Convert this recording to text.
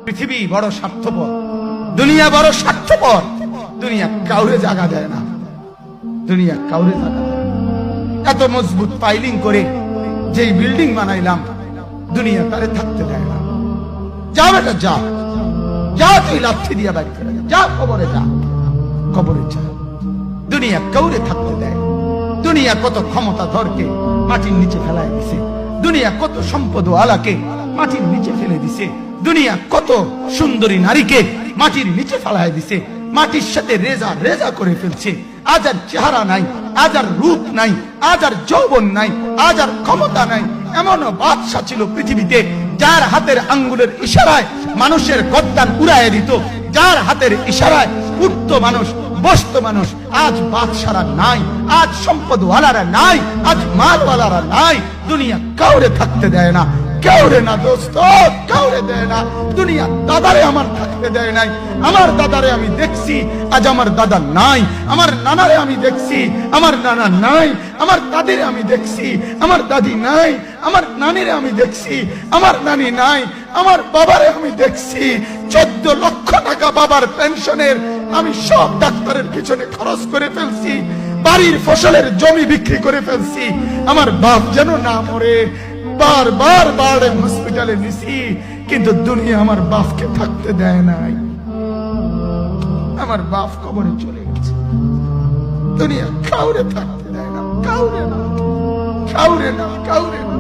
পৃথিবী বড় স্বার্থপর, দুনিয়া বড় স্বার্থপর। দুনিয়া কাউরে জায়গা দেয় না, দুনিয়া কাউরে জায়গা দেয় না। এত মজবুত পাইলিং করে যেই বিল্ডিং বানাইলাম, দুনিয়া তারে থাকতে দেয় না। যা বেটা যা, যা তুই লাথি দিয়া বাড়ি ফেলে যা, কবরে যা, কবরে যা। দুনিয়া কাউরে থাকতে দেয়। দুনিয়া কত ক্ষমতা ধরকে মাটির নিচে ফেলায় দিছে, দুনিয়া কত সম্পদ আলাকে মাটির নিচে ফেলে দিছে, দুনিয়া কত সুন্দরী নারীকে মাটির নিচে ফেলায় দিছে, মাটির সাথে রেজা রেজা করে ফেলছে। আজ আর চেহারা নাই, আজ আর রূপ নাই, আজ আর যৌবন নাই, আজ আর ক্ষমতা নাই। এমনও বাদশা ছিল পৃথিবীতে যার হাতের আঙ্গুলের ইশারায় মানুষের গর্দান উড়াইয়া দিত, যার হাতের ইশারায় উঠত মানুষ, বসত মানুষ। আজ বাদশারা নাই, আজ সম্পদওয়ালারা নাই, আজ মালওয়ালারা নাই। দুনিয়া কাউরে থাকতে দেয় না, কাউরে না দোস্ত, কাউরে দেয় না। দুনিয়া দাদারে আমার থাকতে দেয় নাই। আমার দাদারে আমি দেখছি, আজ আমার দাদা নাই। আমার নানারে আমি দেখছি, আমার নানা নাই। আমার দাদিরে আমি দেখছি, আমার দাদি নাই। আমার নানিরে আমি দেখছি, আমার নানি নাই। আমার বাবারে আমি দেখছি, 14 লক্ষ টাকা বাবার পেনশনের আমি সব ডাক্তারের পিছনে খরচ করে ফেলছি, বাড়ির ফসলের জমি বিক্রি করে ফেলছি। আমার বাপ যেন না মরে বারবার বারে হসপিটালে নিছি, কিন্তু দুনিয়া আমার বাপকে থাকতে দেয় নাই। আমার বাপ কবরে চলে গেছে। দুনিয়া কাউরে থাকতে দেয় না, কাউরে না, কাউরে না, কাউরে না।